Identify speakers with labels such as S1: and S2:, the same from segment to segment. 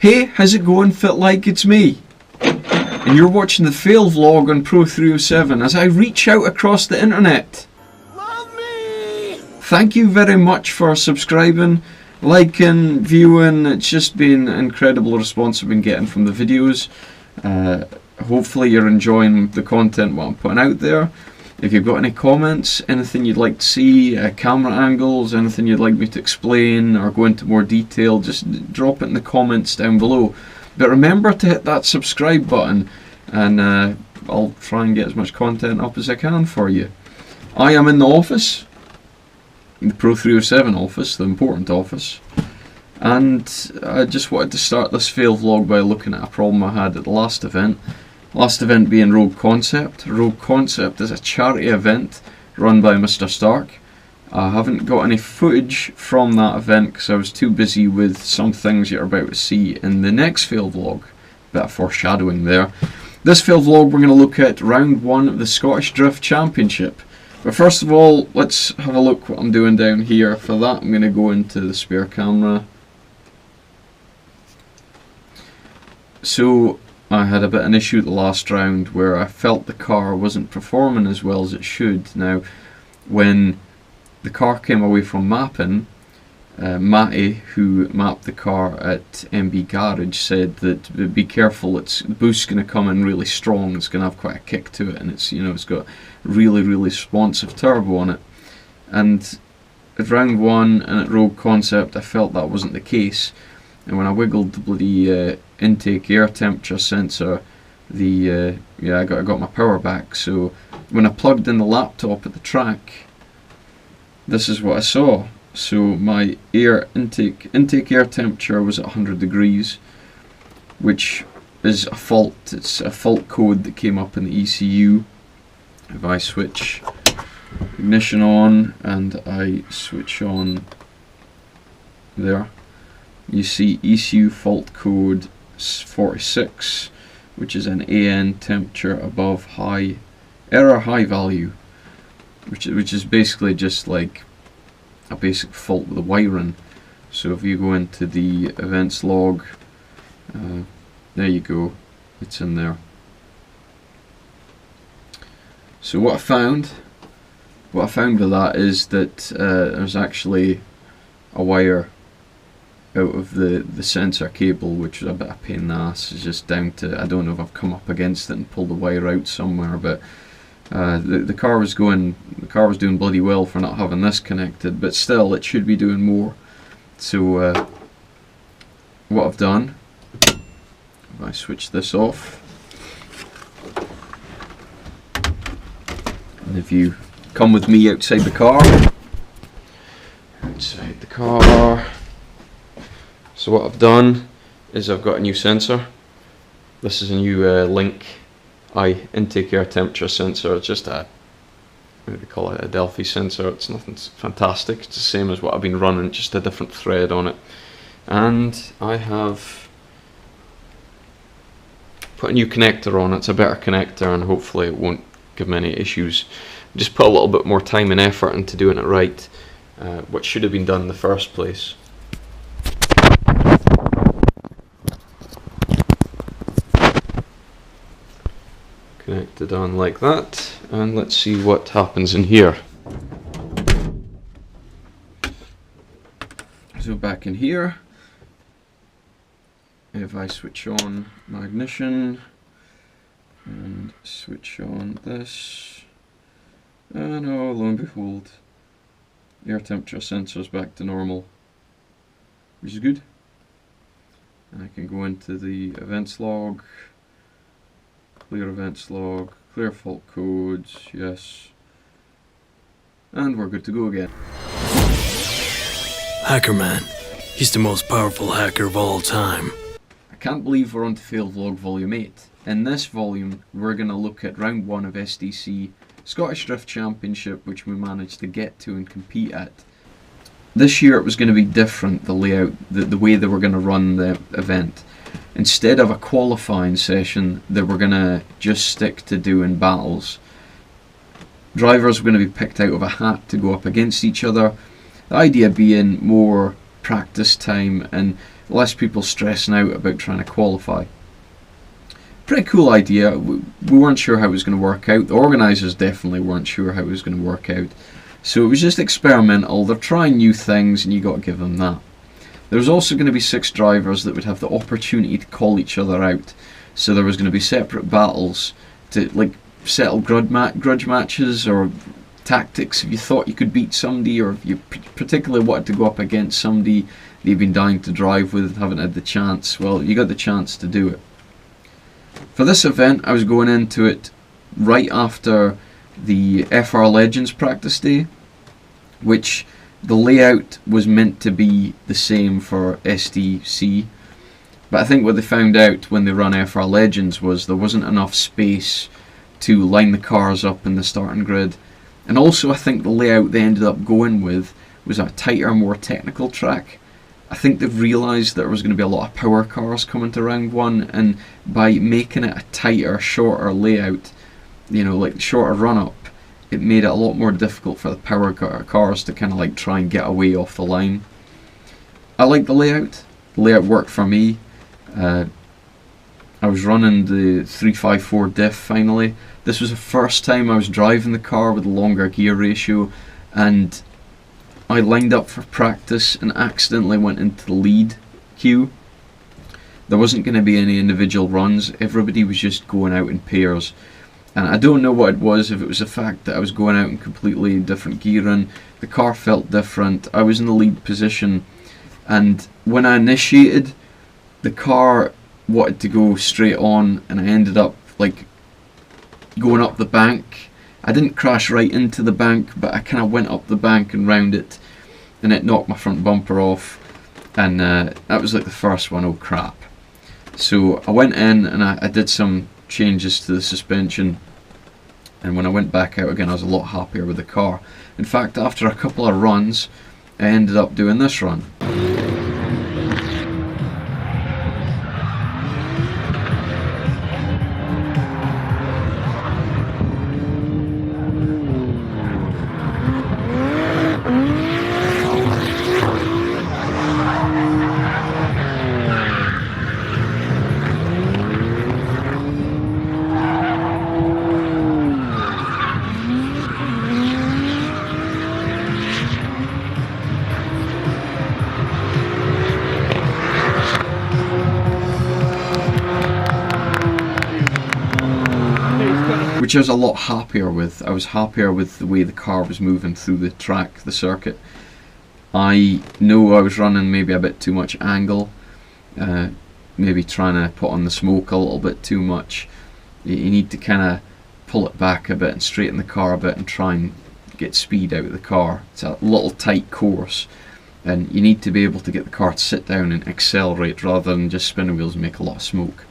S1: Hey, how's it going, Fit Like? It's me. And you're watching the fail vlog on Pro307 as I reach out across the internet.
S2: Love me!
S1: Thank you very much for subscribing, liking, viewing. It's just been an incredible response I've been getting from the videos. Hopefully you're enjoying the content what I'm putting out there. If you've got any comments, anything you'd like to see, camera angles, anything you'd like me to explain or go into more detail, just drop it in the comments down below. But remember to hit that subscribe button, and I'll try and get as much content up as I can for you. I am in the office, the Pro307 office, the important office, and I just wanted to start this fail vlog by looking at a problem I had at the last event. Last event being Rogue Concept. Rogue Concept is a charity event run by Mr. Stark. I haven't got any footage from that event because I was too busy with some things you're about to see in the next fail vlog. Bit of foreshadowing there. This fail vlog we're going to look at round 1 of the Scottish Drift Championship. But first of all, let's have a look what I'm doing down here. For that I'm going to go into the spare camera. So I had a bit of an issue at the last round where I felt the car wasn't performing as well as it should. Now, when the car came away from mapping, Matty, who mapped the car at MB Garage, said that be careful, the boost's going to come in really strong, it's going to have quite a kick to it, and it's got really responsive turbo on it. And at round 1 and at Rogue Concept I felt that wasn't the case, and when I wiggled the bloody intake air temperature sensor, I got my power back. So when I plugged in the laptop at the track, this is what I saw. So my intake air temperature was at 100 degrees, which is a fault. It's a fault code that came up in the ECU. If I switch ignition on and I switch on there, you see ECU fault code 46, which is an AN temperature above error high value, which is basically just like a basic fault with the wiring. So if you go into the events log, there you go, it's in there. So what I found with that is that there's actually a wire out of the sensor cable, which was a bit of a pain in the ass. It's just down to, I don't know if I've come up against it and pulled the wire out somewhere, but the car was doing bloody well for not having this connected, but still it should be doing more. So what I've done, if I switch this off, and if you come with me outside the car, so what I've done is I've got a new sensor. This is a new Link intake air temperature sensor. It's just what do they call it, a Delphi sensor. It's nothing fantastic, it's the same as what I've been running, just a different thread on it. And I have put a new connector on it. It's a better connector and hopefully it won't give me any issues. Just put a little bit more time and effort into doing it right, what should have been done in the first place. Connected on like that, and let's see what happens in here. So back in here, if I switch on my ignition and switch on this, and oh, lo and behold, air temperature sensor is back to normal, which is good. And I can go into the events log, clear events log, clear fault codes, yes, and we're good to go again.
S2: Hacker Man, he's the most powerful hacker of all time.
S1: I can't believe we're on to fail vlog volume 8. In this volume we're going to look at round 1 of SDC Scottish Drift Championship, which we managed to get to and compete at. This year it was going to be different, the layout, the way they were going to run the event. Instead of a qualifying session, they were going to just stick to doing battles. Drivers were going to be picked out of a hat to go up against each other. The idea being more practice time and less people stressing out about trying to qualify. Pretty cool idea. We weren't sure how it was going to work out. The organisers definitely weren't sure how it was going to work out. So it was just experimental. They're trying new things, and you got to give them that. There was also going to be 6 drivers that would have the opportunity to call each other out. So there was going to be separate battles to like settle grudge matches or tactics if you thought you could beat somebody, or if you particularly wanted to go up against somebody that you've been dying to drive with and haven't had the chance. Well, you got the chance to do it. For this event, I was going into it right after the FR Legends practice day, which the layout was meant to be the same for SDC, but I think what they found out when they ran FR Legends was there wasn't enough space to line the cars up in the starting grid, and also I think the layout they ended up going with was a tighter, more technical track. I think they've realised that there was going to be a lot of power cars coming to round 1, and by making it a tighter, shorter layout, you know, like shorter run-up, it made it a lot more difficult for the power cars to kind of like try and get away off the line. I like the layout. The layout worked for me. I was running the 354 diff finally. This was the first time I was driving the car with a longer gear ratio, and I lined up for practice and accidentally went into the lead queue. There wasn't going to be any individual runs. Everybody was just going out in pairs. And I don't know what it was, if it was the fact that I was going out in completely different gearing, the car felt different, I was in the lead position, and when I initiated, the car wanted to go straight on, and I ended up like going up the bank. I didn't crash right into the bank, but I kind of went up the bank and round it, and it knocked my front bumper off, and that was like the first one. Oh crap. So I went in and I did some changes to the suspension, and when I went back out again I was a lot happier with the car. In fact, after a couple of runs I ended up doing this run. Which I was a lot happier with. I was happier with the way the car was moving through the track, the circuit. I know I was running maybe a bit too much angle, maybe trying to put on the smoke a little bit too much. You need to kind of pull it back a bit and straighten the car a bit and try and get speed out of the car. It's a little tight course, and you need to be able to get the car to sit down and accelerate rather than just spinning wheels and make a lot of smoke.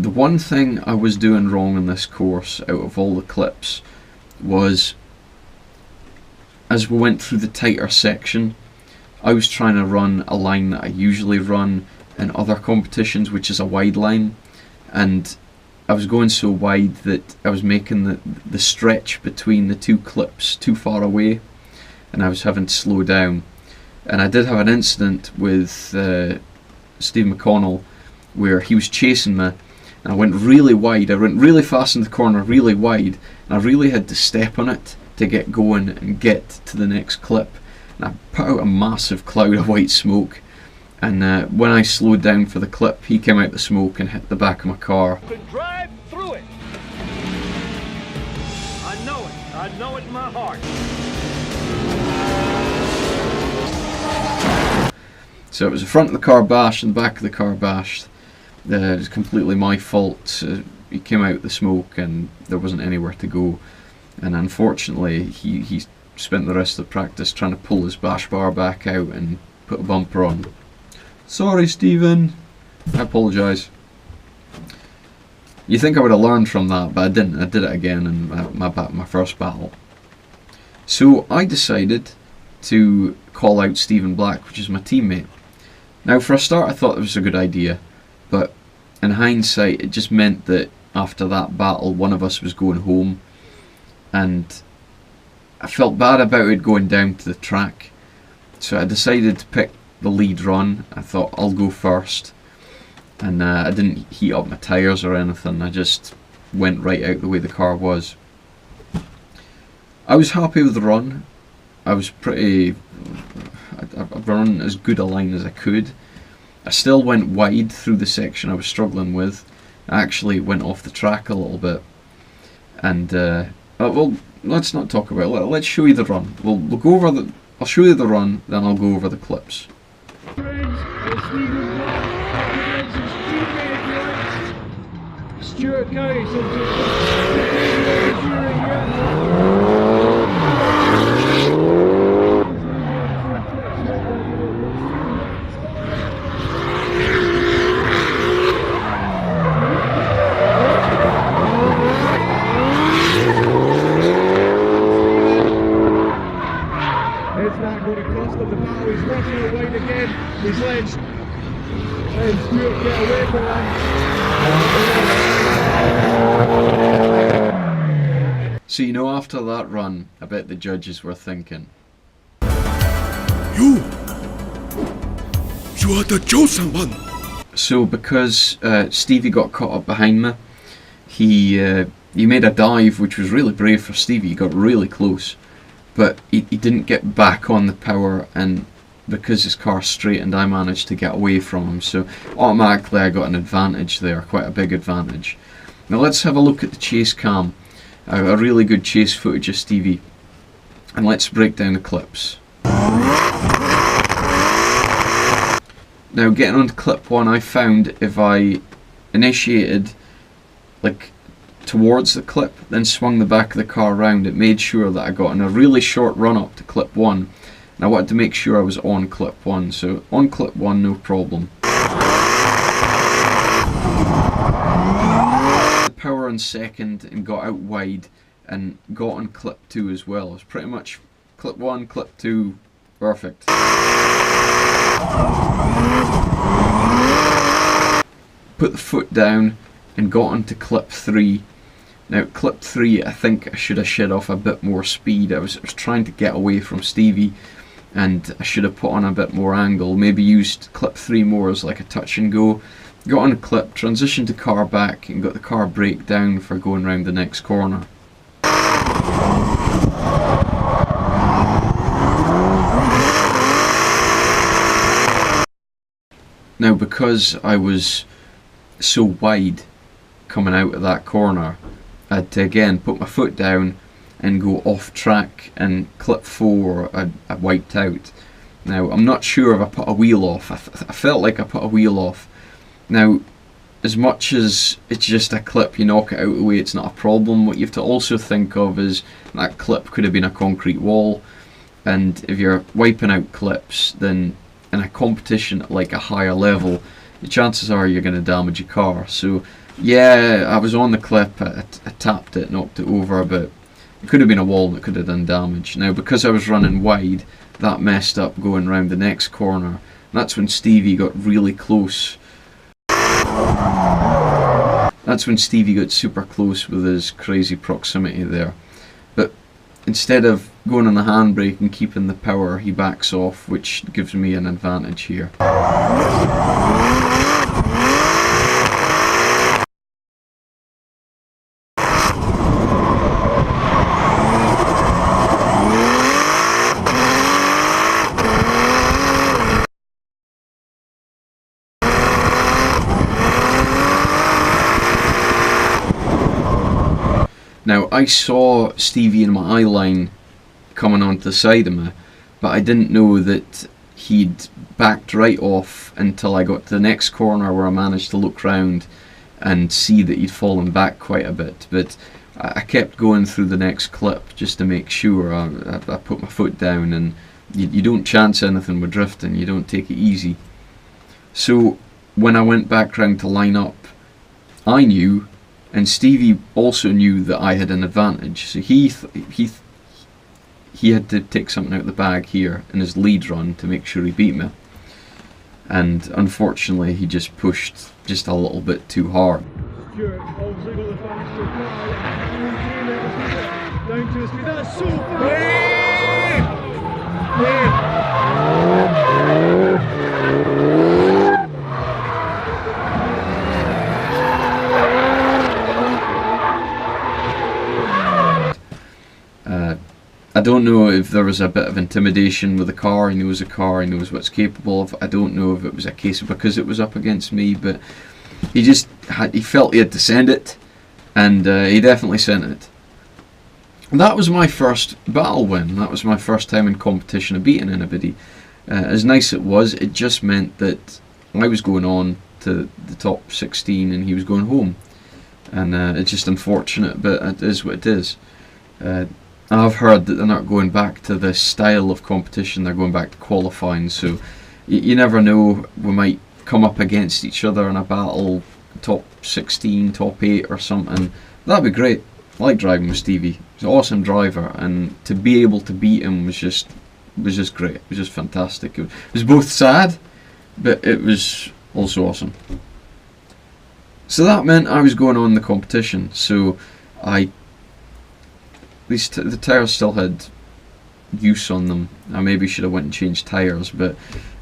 S1: The one thing I was doing wrong in this course out of all the clips was, as we went through the tighter section, I was trying to run a line that I usually run in other competitions, which is a wide line, and I was going so wide that I was making the stretch between the two clips too far away, and I was having to slow down. And I did have an incident with Steve McConnell where he was chasing me, and I went really wide. I went really fast in the corner, really wide, and I really had to step on it to get going and get to the next clip. And I put out a massive cloud of white smoke, and when I slowed down for the clip, he came out the smoke and hit the back of my car.
S3: Drive through it. I know it. I know it in my heart.
S1: So it was the front of the car bashed and the back of the car bashed. It was completely my fault. He came out the smoke and there wasn't anywhere to go, and unfortunately he spent the rest of the practice trying to pull his bash bar back out and put a bumper on. Sorry Stephen, I apologise. You think I would have learned from that, but I didn't. I did it again in my first battle. So I decided to call out Stephen Black, which is my teammate. Now for a start I thought it was a good idea, but in hindsight it just meant that after that battle one of us was going home, and I felt bad about it going down to the track. So I decided to pick the lead run. I thought I'll go first, and I didn't heat up my tyres or anything. I just went right out the way the car was. I was happy with the run. I've run as good a line as I could. I still went wide through the section I was struggling with. I actually went off the track a little bit. And well, let's not talk about it. Let's show you the run. We'll go over the. I'll show you the run, then I'll go over the clips.
S3: Stuart Curry, it's not going to cost him the battle. He's rushing it wide again. He's letting Stuart get away from him.
S1: So you know, after that run, I bet the judges were thinking,
S2: You are the chosen one.
S1: So because Stevie got caught up behind me, he made a dive, which was really brave for Stevie. He got really close, but he didn't get back on the power, and because his car straightened, I managed to get away from him. So automatically I got an advantage there, quite a big advantage. Now let's have a look at the chase cam, a really good chase footage of Stevie, and let's break down the clips. Now getting on to clip 1, I found if I initiated like towards the clip, then swung the back of the car around, it made sure that I got in a really short run up to clip 1. And I wanted to make sure I was on clip 1, so on clip 1 no problem. The power on second and got out wide and got on clip 2 as well. It was pretty much clip 1, clip 2, perfect. Put the foot down and got onto clip 3. Now clip 3, I think I should have shed off a bit more speed. I was trying to get away from Stevie, and I should have put on a bit more angle. Maybe used clip 3 more as like a touch and go. Got on a clip, transitioned the car back, and got the car brake down for going round the next corner. Now because I was so wide coming out of that corner, I had to again put my foot down and go off track, and clip 4 I wiped out. Now I'm not sure if I put a wheel off. I felt like I put a wheel off. Now as much as it's just a clip, you knock it out of the way, it's not a problem. What you have to also think of is that clip could have been a concrete wall, and if you're wiping out clips, then in a competition at like a higher level, the chances are you're going to damage your car. So yeah, I was on the clip, I tapped it, knocked it over, but it could have been a wall that could have done damage. Now because I was running wide, that messed up going round the next corner. That's when Stevie got really close. That's when Stevie got super close with his crazy proximity there. But instead of going on the handbrake and keeping the power, he backs off, which gives me an advantage here. Now I saw Stevie in my eye line coming onto the side of me, but I didn't know that he'd backed right off until I got to the next corner, where I managed to look round and see that he'd fallen back quite a bit. But I kept going through the next clip just to make sure. I put my foot down, and you don't chance anything with drifting, you don't take it easy. So when I went back round to line up, I knew, and Stevie also knew, that I had an advantage. So he had to take something out of the bag here in his lead run to make sure he beat me. And unfortunately he just pushed just a little bit too hard.
S3: Stuart obviously got the faster car. Down to his speed. That's so fast!
S1: don't know if there was a bit of intimidation with the car. He knows the car, he knows what it's capable of. I don't know if it was a case of because it was up against me, but he felt he had to send it, and he definitely sent it. And that was my first battle win. That was my first time in competition of beating anybody. As nice it was, it just meant that I was going on to the top 16 and he was going home. And it's just unfortunate, but it is what it is. I've heard that they're not going back to this style of competition, they're going back to qualifying, so you never know, we might come up against each other in a battle, top 16, top 8 or something. That'd be great. I like driving with Stevie. He's an awesome driver, and to be able to beat him was just great. It was just fantastic. It was both sad, but it was also awesome. So that meant I was going on the competition, so the tyres still had use on them. I maybe should have went and changed tyres, but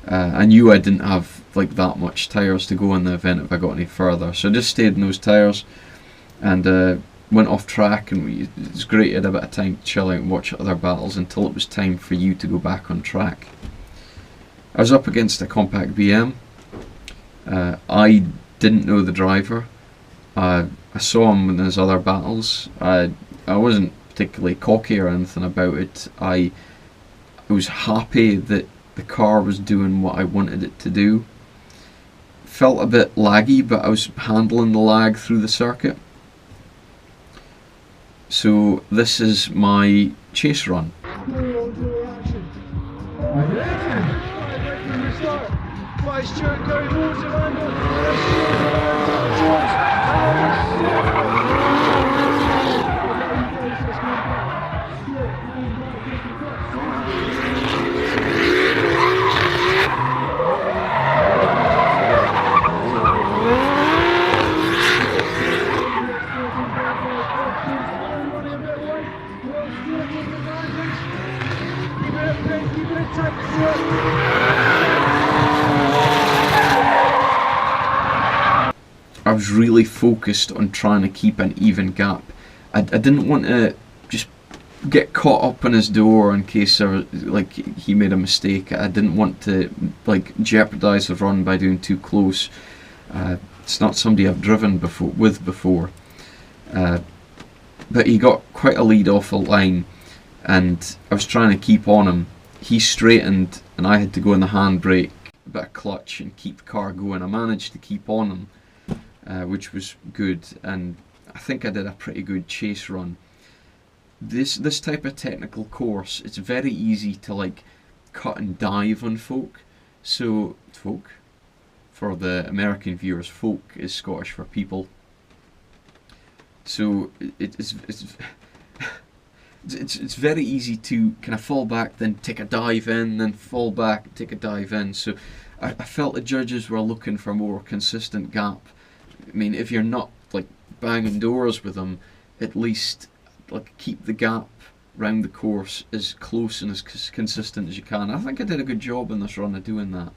S1: I knew I didn't have like that much tyres to go in the event if I got any further, so I just stayed in those tyres and went off track, and it was great. I had a bit of time to chill out and watch other battles until it was time for you to go back on track. I was up against a compact BM. I didn't know the driver. I saw him in his other battles. I wasn't particularly cocky or anything about it. I was happy that the car was doing what I wanted it to do. Felt a bit laggy, but I was handling the lag through the circuit. So this is my chase run. I was really focused on trying to keep an even gap. I didn't want to just get caught up in his door in case he made a mistake. I didn't want to jeopardize the run by doing too close. It's not somebody I've driven before. But he got quite a lead off the line, and I was trying to keep on him. He straightened, and I had to go in the handbrake, a bit of clutch, and keep the car going. I managed to keep on him, which was good, and I think I did a pretty good chase run. This type of technical course, it's very easy to cut and dive on folk. So folk, for the American viewers, folk is Scottish for people. So it's very easy to kind of fall back, then take a dive in, then fall back, take a dive in. So I felt the judges were looking for a more consistent gap. I mean, if you're not banging doors with them, at least keep the gap round the course as close and as consistent as you can. I think I did a good job in this run of doing that,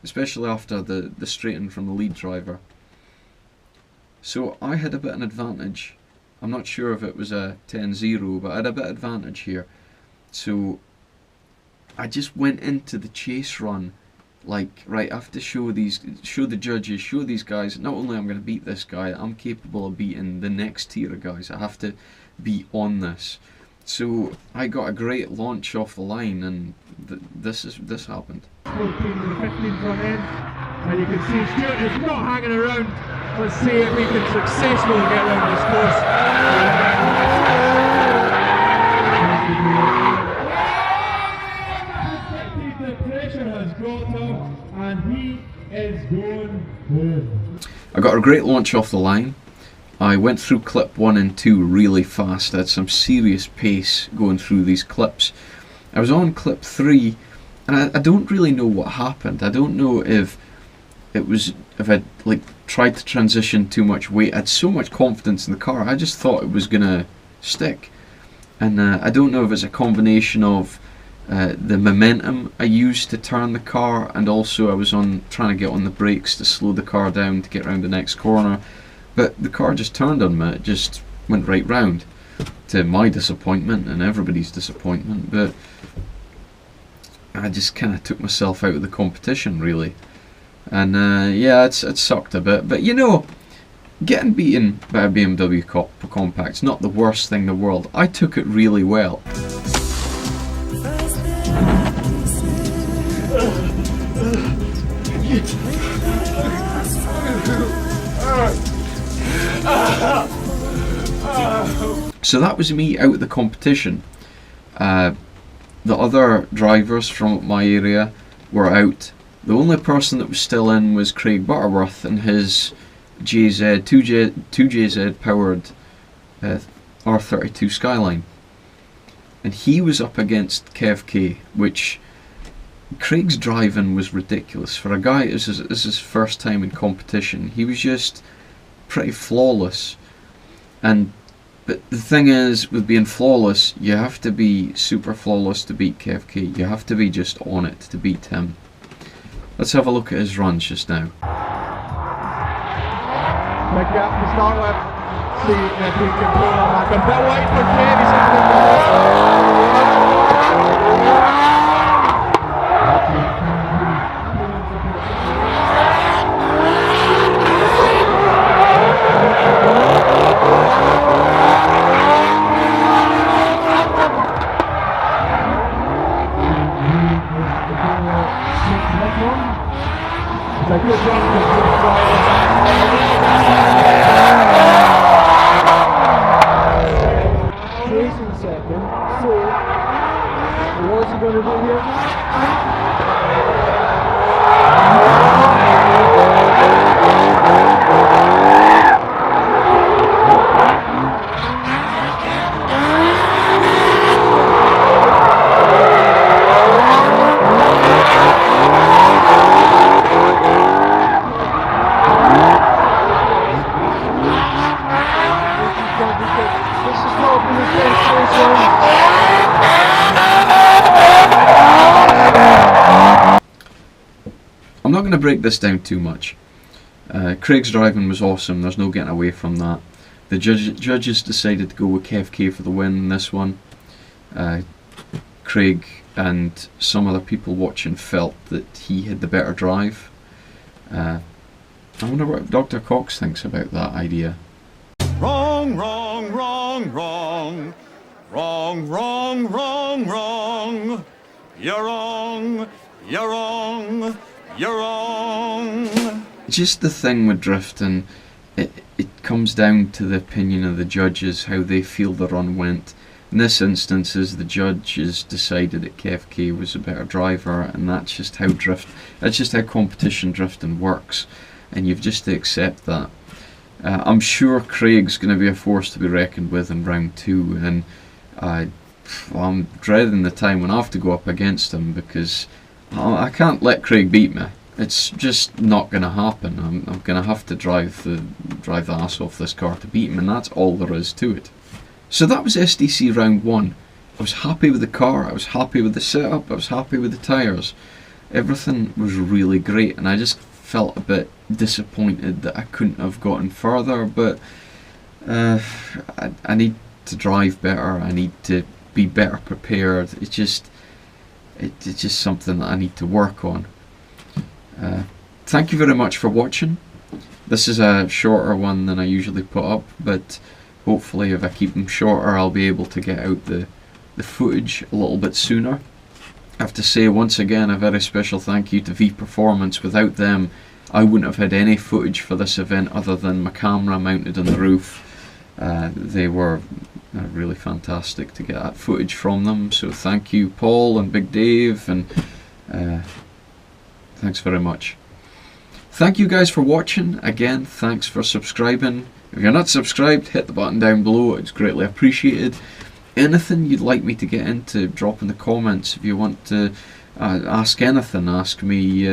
S1: especially after the straighten from the lead driver. So I had a bit of an advantage. I'm not sure if it was a 10-0, but I had a bit of advantage here. So I just went into the chase run right, I have to show the judges, show these guys, not only I'm going to beat this guy, I'm capable of beating the next tier of guys. I have to be on this. So I got a great launch off the line, and this happened.
S3: 14 to the 15 front end, and you can see Stuart is not hanging around. Let's see if we can successfully get around this course. The pressure has got him, and he is going home.
S1: I got a great launch off the line. I went through clip 1 and 2 really fast. I had some serious pace going through these clips. I was on clip 3, and I don't really know what happened. I don't know if I tried to transition too much weight. I had so much confidence in the car, I just thought it was gonna stick. And I don't know if it's a combination of the momentum I used to turn the car, and also I was trying to get on the brakes to slow the car down to get around the next corner. But the car just turned on me, it just went right round. to my disappointment and everybody's disappointment, but I just kind of took myself out of the competition, really. And yeah, it sucked a bit, but you know, getting beaten by a BMW Compact's not the worst thing in the world. I took it really well. So that was me out of the competition. The other drivers from my area were out. The only person that was still in was Craig Butterworth and his JZ 2JZ powered R32 Skyline, and he was up against Kev K, which Craig's driving was ridiculous for a guy. This is his first time in competition. He was just pretty flawless, but the thing is, with being flawless, you have to be super flawless to beat Kev K. You have to be just on it to beat him. Let's have a look at his runs just now.
S3: Big gap to start with. See if he can pull on that. A bit wide for Craig. He's into the it's a good run. Chasing second, so what's he going to do here?
S1: I'm not going to break this down too much. Craig's driving was awesome, there's no getting away from that. The judges decided to go with Kev K for the win in this one. Craig and some other people watching felt that he had the better drive. I wonder what Dr. Cox thinks about that idea.
S4: Wrong, wrong, wrong, wrong. Wrong, wrong, wrong, wrong. You're wrong, you're wrong, you're wrong.
S1: Just the thing with drifting, it comes down to the opinion of the judges, how they feel the run went. In this instance, the judges decided that Kev K was a better driver, and that's just how competition drifting works, and you've just to accept that. I'm sure Craig's going to be a force to be reckoned with in round 2, and I'm dreading the time when I have to go up against him, because I can't let Craig beat me. It's just not going to happen. I'm going to have to drive the ass off this car to beat him, and that's all there is to it. So that was SDC round 1. I was happy with the car, I was happy with the setup, I was happy with the tyres. Everything was really great, and I just felt a bit disappointed that I couldn't have gotten further, but I need to drive better, I need to be better prepared. It's just something that I need to work on. Thank you very much for watching. This is a shorter one than I usually put up, but hopefully if I keep them shorter I'll be able to get out the footage a little bit sooner. I have to say once again a very special thank you to V Performance. Without them I wouldn't have had any footage for this event other than my camera mounted on the roof. They were really fantastic to get that footage from them, so thank you Paul and Big Dave, and thanks very much. Thank you guys for watching. Again, thanks for subscribing. If you're not subscribed, hit the button down below, it's greatly appreciated. Anything you'd like me to get into, drop in the comments. If you want to ask anything, ask me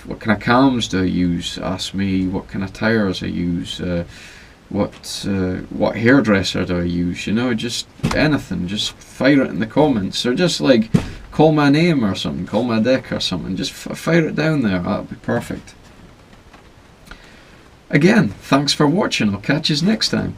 S1: what kind of cams do I use, ask me what kind of tyres I use, what hairdresser do I use, you know, just anything, just fire it in the comments, or just like call my name or something, call my deck or something, just fire it down there, that'll be perfect. Again, thanks for watching, I'll catch you next time.